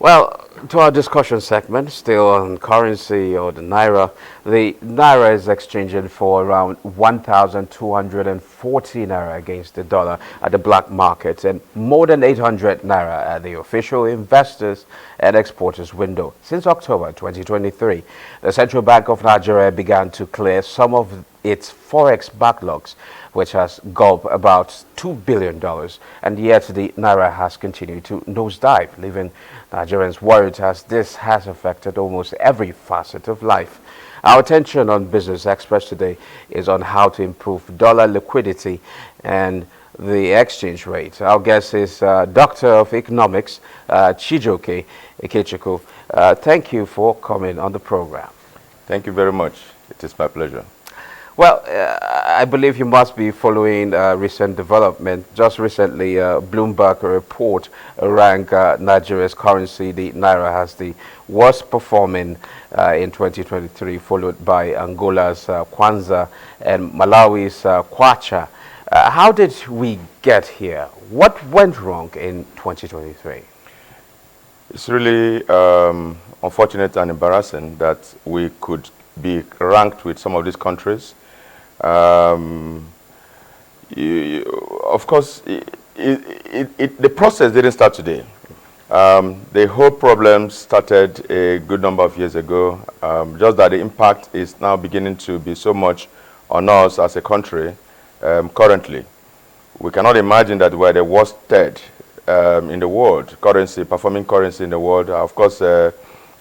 Well, to our discussion segment, still on currency or the naira is exchanging for around 1,240 naira against the dollar at the black market and more than 800 naira at the official investors and exporters window. Since October 2023, the Central Bank of Nigeria began to clear some of its forex backlogs, which has gulped about $2 billion, and yet the naira has continued to nosedive, leaving Nigerians worried as this has affected almost every facet of life. Our attention on Business Express today is on how to improve dollar liquidity and the exchange rate. Our guest is Doctor of Economics, Chijoke Ikechukwu. Thank you for coming on the program. Thank you very much. It is my pleasure. Well, I believe you must be following recent development. Just recently, Bloomberg report ranked Nigeria's currency, the naira, as the worst performing in 2023, followed by Angola's Kwanza and Malawi's Kwacha. How did we get here? What went wrong in 2023? It's really unfortunate and embarrassing that we could be ranked with some of these countries. Of course, the process didn't start today. The whole problem started a good number of years ago, just that the impact is now beginning to be so much on us as a country currently. We cannot imagine that we're the worst third in the world, performing currency in the world. Of course,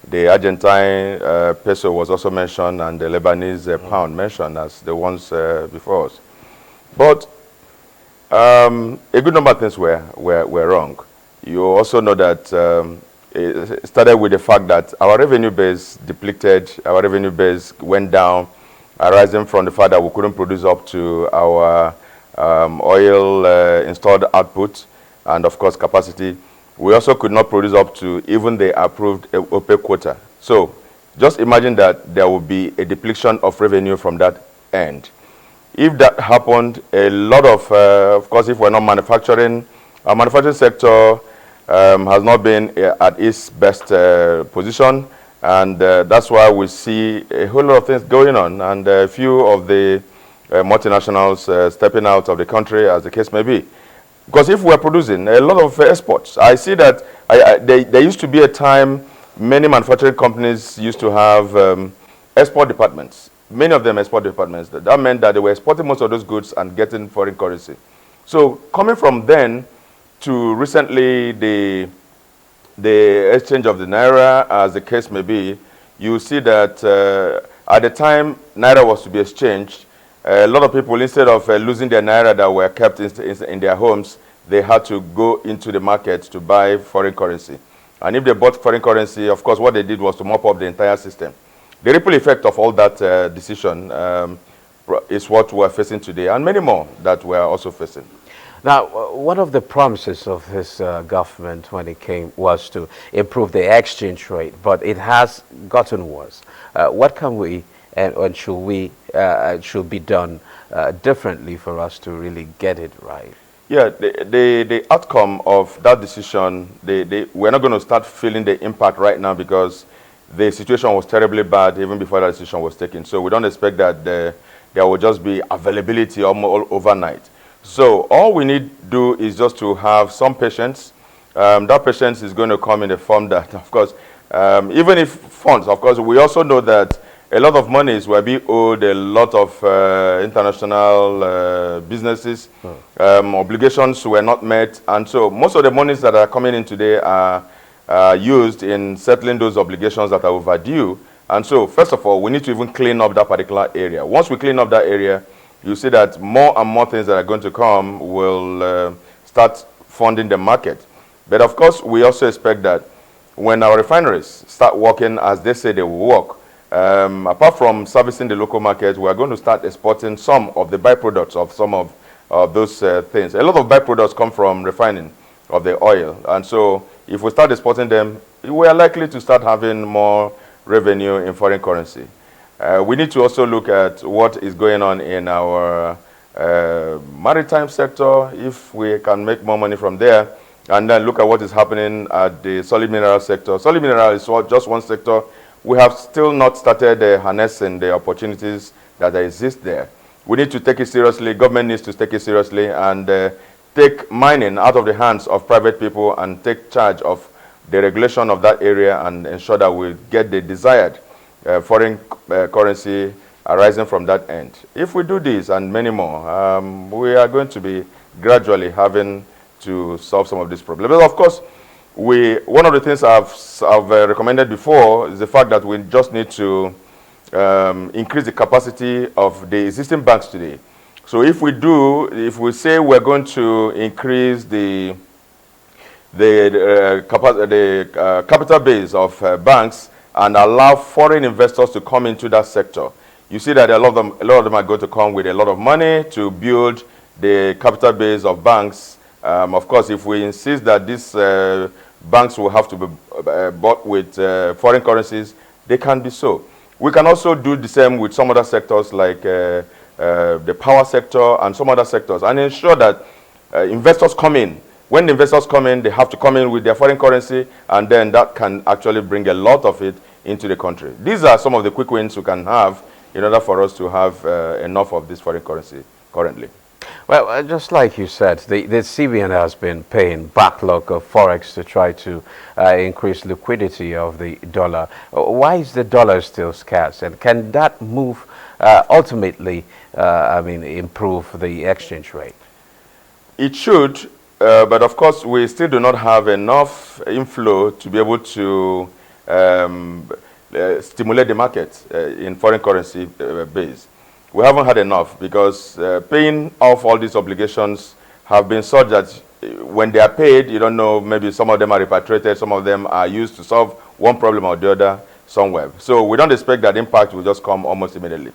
the Argentine peso was also mentioned, and the Lebanese pound mentioned as the ones before us. But a good number of things were wrong. You also know that it started with the fact that our revenue base depleted, our revenue base went down, arising from the fact that we couldn't produce up to our oil installed output and, of course, capacity. We also could not produce up to even the approved OPEC quota. So just imagine that there will be a depletion of revenue from that end. If that happened, a lot of course, if we're not manufacturing, our manufacturing sector has not been at its best position. And that's why we see a whole lot of things going on. And a few of the multinationals stepping out of the country, as the case may be. Because if we're producing a lot of exports, I see that there used to be a time many manufacturing companies used to have export departments. Many of them export departments. That meant that they were exporting most of those goods and getting foreign currency. So coming from then to recently the exchange of the naira, as the case may be, you see that at the time naira was to be exchanged, a lot of people, instead of losing their naira that were kept in their homes, they had to go into the market to buy foreign currency. And if they bought foreign currency, of course, what they did was to mop up the entire system. The ripple effect of all that decision is what we're facing today, and many more that we're also facing. Now, one of the promises of this government when it came was to improve the exchange rate, but it has gotten worse. What can we and should be done differently for us to really get it right? Yeah, the outcome of that decision, we're not going to start feeling the impact right now because the situation was terribly bad even before that decision was taken. So we don't expect that there will just be availability almost overnight. So all we need to do is just to have some patience. That patience is going to come in the form that, of course, even if funds, of course, we also know that a lot of monies were being owed a lot of international businesses. Obligations were not met. And so most of the monies that are coming in today are used in settling those obligations that are overdue. And so, first of all, we need to even clean up that particular area. Once we clean up that area, you see that more and more things that are going to come will start funding the market. But of course, we also expect that when our refineries start working as they say they will work, apart from servicing the local market, we are going to start exporting some of the byproducts of some of those things. A lot of byproducts come from refining of the oil. And so if we start exporting them, we are likely to start having more revenue in foreign currency. We need to also look at what is going on in our maritime sector. If we can make more money from there, And then look at what is happening at the solid mineral sector. Solid mineral is just one sector. We have still not started harnessing the opportunities that exist there. We need to take it seriously. Government needs to take it seriously and take mining out of the hands of private people and take charge of the regulation of that area and ensure that we get the desired foreign currency arising from that end. If we do this and many more, we are going to be gradually having to solve some of these problems. But of course, one of the things I've recommended before is the fact that we just need to increase the capacity of the existing banks today. So if we say we're going to increase the capital base of banks and allow foreign investors to come into that sector, you see that a lot of them are going to come with a lot of money to build the capital base of banks. Of course, if we insist that these banks will have to be bought with foreign currencies, they can be so. We can also do the same with some other sectors like the power sector and some other sectors and ensure that investors come in. When the investors come in, they have to come in with their foreign currency, and then that can actually bring a lot of it into the country. These are some of the quick wins we can have in order for us to have enough of this foreign currency currently. Well, just like you said, the CBN has been paying backlog of forex to try to increase liquidity of the dollar. Why is the dollar still scarce, and can that move ultimately, improve the exchange rate? It should, but of course, we still do not have enough inflow to be able to stimulate the market in foreign currency base. We haven't had enough because paying off all these obligations have been such that when they are paid, you don't know, maybe some of them are repatriated, some of them are used to solve one problem or the other somewhere. So we don't expect that impact will just come almost immediately.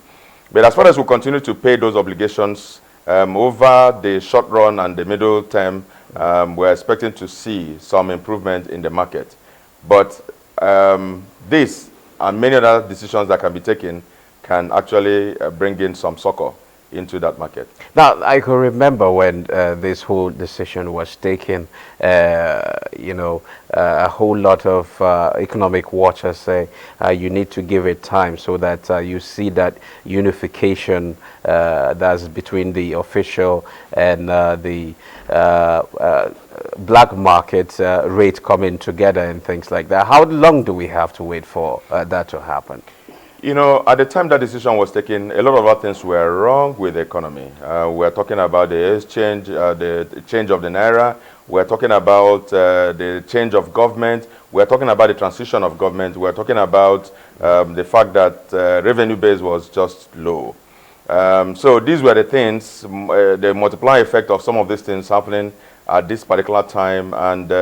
But as far as we continue to pay those obligations over the short run and the middle term, we're expecting to see some improvement in the market. But this and many other decisions that can be taken can actually bring in some succor into that market. Now, I can remember when this whole decision was taken, a whole lot of economic watchers say you need to give it time so that you see that unification that's between the official and the black market rate coming together and things like that. How long do we have to wait for that to happen? You know, at the time that decision was taken, a lot of other things were wrong with the economy. We're talking about the exchange, the change of the naira. We're talking about the change of government. We're talking about the transition of government. We're talking about the fact that revenue base was just low. So these were the things, the multiplying effect of some of these things happening at this particular time. And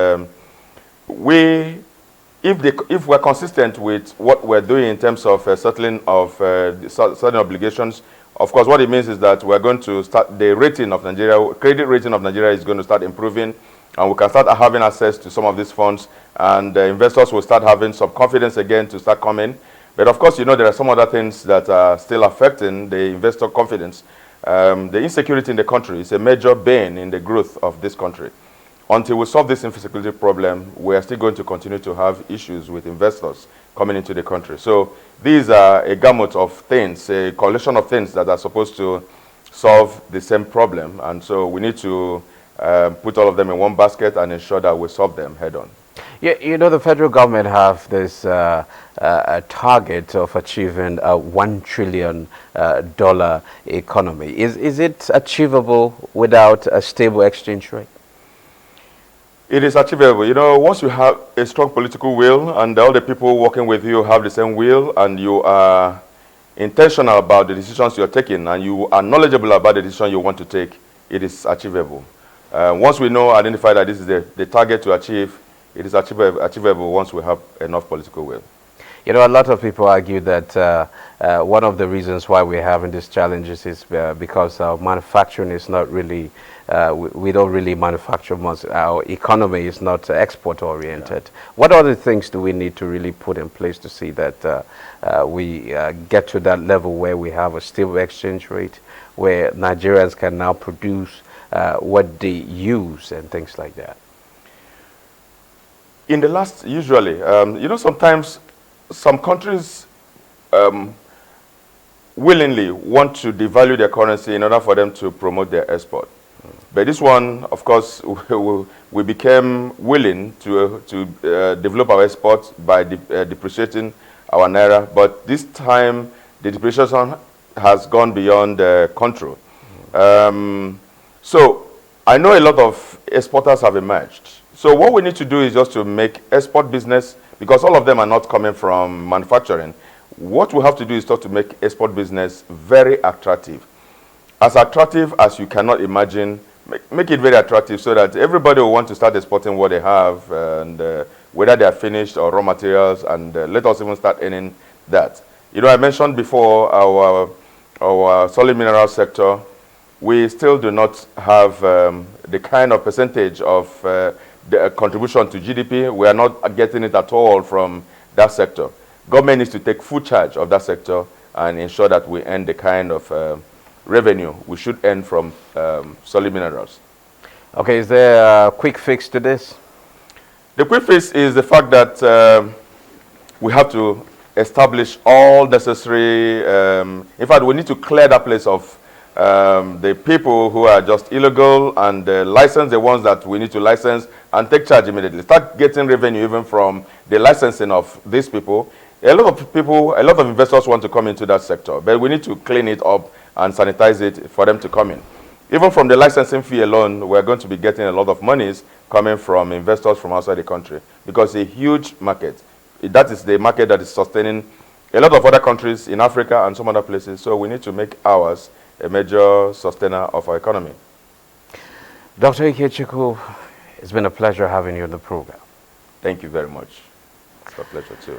if we're consistent with what we're doing in terms of settling of certain obligations, of course, what it means is that we're going to start the rating of Nigeria, credit rating of Nigeria is going to start improving, and we can start having access to some of these funds, and investors will start having some confidence again to start coming. But of course, you know, there are some other things that are still affecting the investor confidence. The insecurity in the country is a major bane in the growth of this country. Until we solve this insecurity problem, we are still going to continue to have issues with investors coming into the country. So these are a gamut of things, a collection of things that are supposed to solve the same problem. And so we need to put all of them in one basket and ensure that we solve them head on. Yeah, you know, the federal government have this target of achieving a $1 trillion economy. Is it achievable without a stable exchange rate? It is achievable. You know, once you have a strong political will and all the people working with you have the same will and you are intentional about the decisions you're taking and you are knowledgeable about the decision you want to take, it is achievable. Once we identify that this is the target to achieve, it is achievable once we have enough political will. You know, a lot of people argue that one of the reasons why we're having these challenges is because our manufacturing is not really, we don't really manufacture much. Our economy is not export oriented. Yeah. What other things do we need to really put in place to see that we get to that level where we have a stable exchange rate, where Nigerians can now produce what they use and things like that? In the last, usually, you know, sometimes some countries willingly want to devalue their currency in order for them to promote their export. But this one, of course, we became willing to develop our export by depreciating our naira. But this time, the depreciation has gone beyond control. So I know a lot of exporters have emerged. So what we need to do is just to make export business, because all of them are not coming from manufacturing. What we have to do is to make export business very attractive. As attractive as you cannot imagine, make it very attractive so that everybody will want to start exporting what they have, and whether they are finished or raw materials, and let us even start earning that. You know, I mentioned before our solid mineral sector. We still do not have the kind of percentage of the contribution to GDP. We are not getting it at all from that sector. Government needs to take full charge of that sector and ensure that we earn the kind of revenue we should earn from solid minerals. Okay, is there a quick fix to this? The quick fix is the fact that we have to establish all necessary, in fact, we need to clear that place of the people who are just illegal, and license the ones that we need to license and take charge immediately. Start getting revenue even from the licensing of these people. A lot of people, a lot of investors want to come into that sector, but we need to clean it up and sanitize it for them to come in. Even from the licensing fee alone, we're going to be getting a lot of monies coming from investors from outside the country, because it's a huge market. That is the market that is sustaining a lot of other countries in Africa and some other places. So we need to make ours a major sustainer of our economy. Dr. Ikechukwu, it's been a pleasure having you on the program. Thank you very much. It's a pleasure too.